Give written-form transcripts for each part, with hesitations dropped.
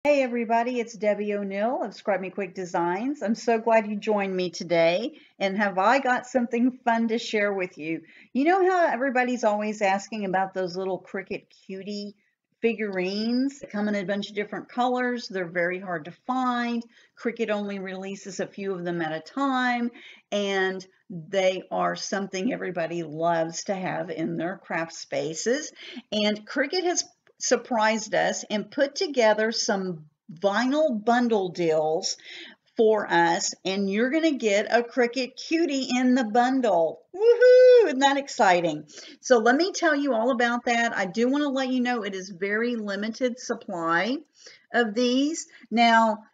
Hey everybody, it's Debbie O'Neill of Scribe Me Quick Designs. I'm so glad you joined me today. And have I got something fun to share with you? You know how everybody's always asking about those little Cricut Cutie figurines that come in a bunch of different colors? They're very hard to find. Cricut only releases a few of them at a time, and they are something everybody loves to have in their craft spaces. And Cricut has surprised us and put together some vinyl bundle deals for us, and you're going to get a Cricut Cutie in the bundle. Woohoo! Isn't that exciting? So let me tell you all about that. I do want to let you know it is very limited supply of these. Now,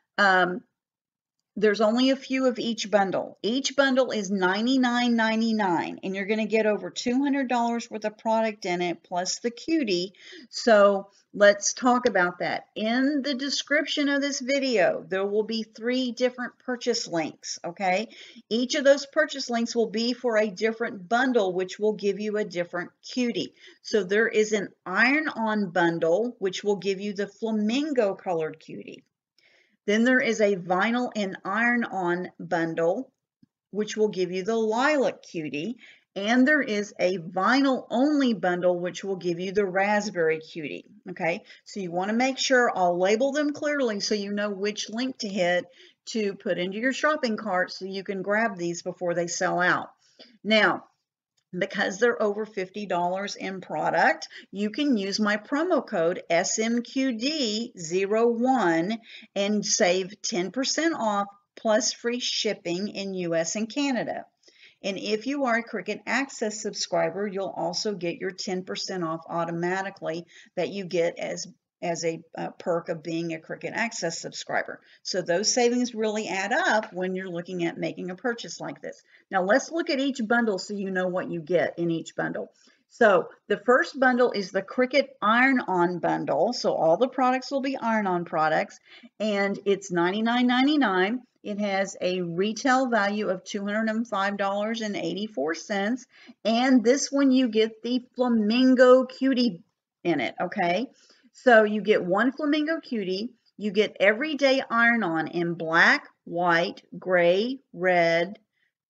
there's only a few of each bundle. Each bundle is $99.99, and you're going to get over $200 worth of product in it, plus the cutie. So let's talk about that. In the description of this video, there will be 3 different purchase links, okay? Each of those purchase links will be for a different bundle, which will give you a different cutie. So there is an iron-on bundle, which will give you the flamingo colored cutie. Then there is a vinyl and iron-on bundle, which will give you the lilac cutie. And there is a vinyl only bundle, which will give you the raspberry cutie. Okay, so you want to make sure I'll label them clearly so you know which link to hit to put into your shopping cart so you can grab these before they sell out. Now, because they're over $50 in product, you can use my promo code SMQD01 and save 10% off plus free shipping in US and Canada. And if you are a Cricut Access subscriber, you'll also get your 10% off automatically that you get as a perk of being a Cricut Access subscriber. So those savings really add up when you're looking at making a purchase like this. Now let's look at each bundle so you know what you get in each bundle. So the first bundle is the Cricut Iron-On bundle. So all the products will be iron-on products, and it's $99.99. It has a retail value of $205.84. And this one you get the flamingo cutie in it, okay? So you get one flamingo cutie, you get everyday iron-on in black, white, gray, red,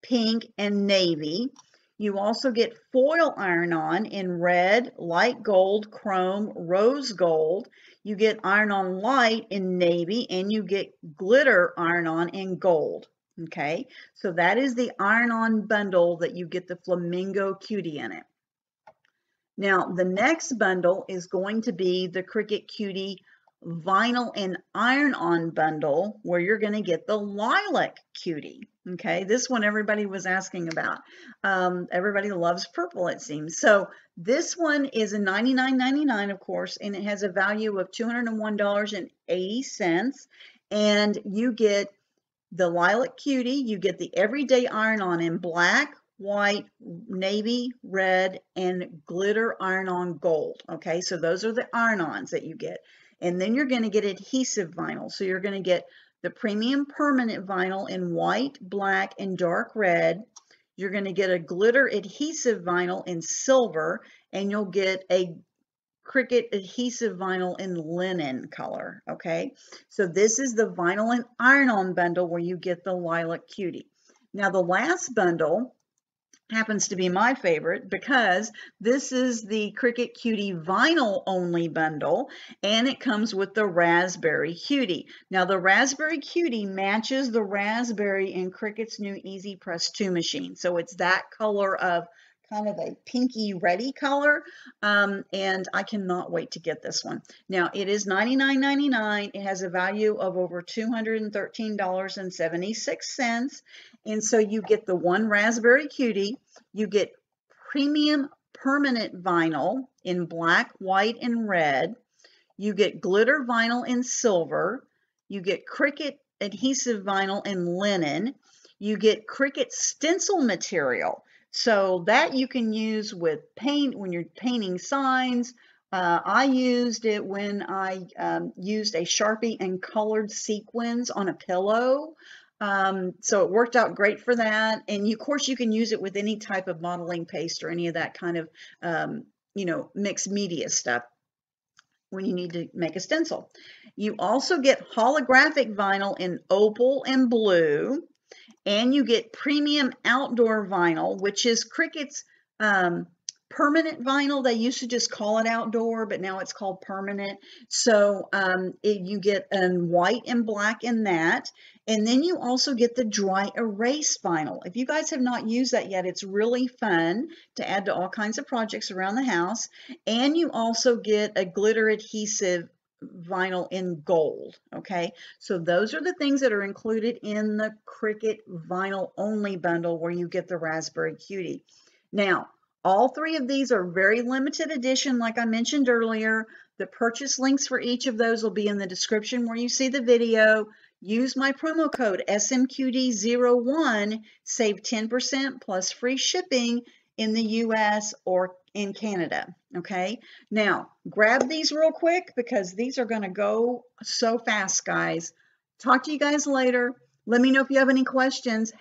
pink, and navy. You also get foil iron-on in red, light gold, chrome, rose gold. You get iron-on light in navy, and you get glitter iron-on in gold. Okay, so that is the iron-on bundle that you get the flamingo cutie in it. Now, the next bundle is going to be the Cricut Cutie Vinyl and Iron-On bundle, where you're going to get the lilac cutie. Okay, this one everybody was asking about. Everybody loves purple, it seems. So this one is a $99.99, of course, and it has a value of $201.80. And you get the lilac cutie, you get the everyday iron-on in black, white, navy, red, and glitter iron-on gold. Okay, so those are the iron-ons that you get. And then you're going to get adhesive vinyl. So you're going to get the premium permanent vinyl in white, black, and dark red. You're going to get a glitter adhesive vinyl in silver, and you'll get a Cricut adhesive vinyl in linen color. Okay, so this is the vinyl and iron-on bundle where you get the lilac cutie. Now the last bundle happens to be my favorite because this is the Cricut Cutie Vinyl Only bundle, and it comes with the Raspberry Cutie. Now the Raspberry Cutie matches the raspberry in Cricut's new Easy Press 2 machine. So it's that color of kind of a pinky reddy color, and I cannot wait to get this one. Now it is $99.99. It has a value of over $213.76, and so you get the one raspberry cutie, you get premium permanent vinyl in black, white, and red, you get glitter vinyl in silver, you get Cricut adhesive vinyl in linen, you get Cricut stencil material. So that you can use with paint when you're painting signs. I used it when I used a Sharpie and colored sequins on a pillow. So it worked out great for that. And of course you can use it with any type of modeling paste or any of that kind of, mixed media stuff when you need to make a stencil. You also get holographic vinyl in opal and blue, and you get premium outdoor vinyl, which is Cricut's permanent vinyl. They used to just call it outdoor, but now it's called permanent. So you get white and black in that. And then you also get the dry erase vinyl. If you guys have not used that yet, it's really fun to add to all kinds of projects around the house. And you also get a glitter adhesive vinyl in gold. Okay, so those are the things that are included in the Cricut vinyl only bundle, where you get the Raspberry Cutie. Now, all three of these are very limited edition, like I mentioned earlier. The purchase links for each of those will be in the description where you see the video. Use my promo code SMQD01, save 10% plus free shipping in the US or in Canada. Okay, now grab these real quick because these are going to go so fast, guys. Talk to you guys later. Let me know if you have any questions.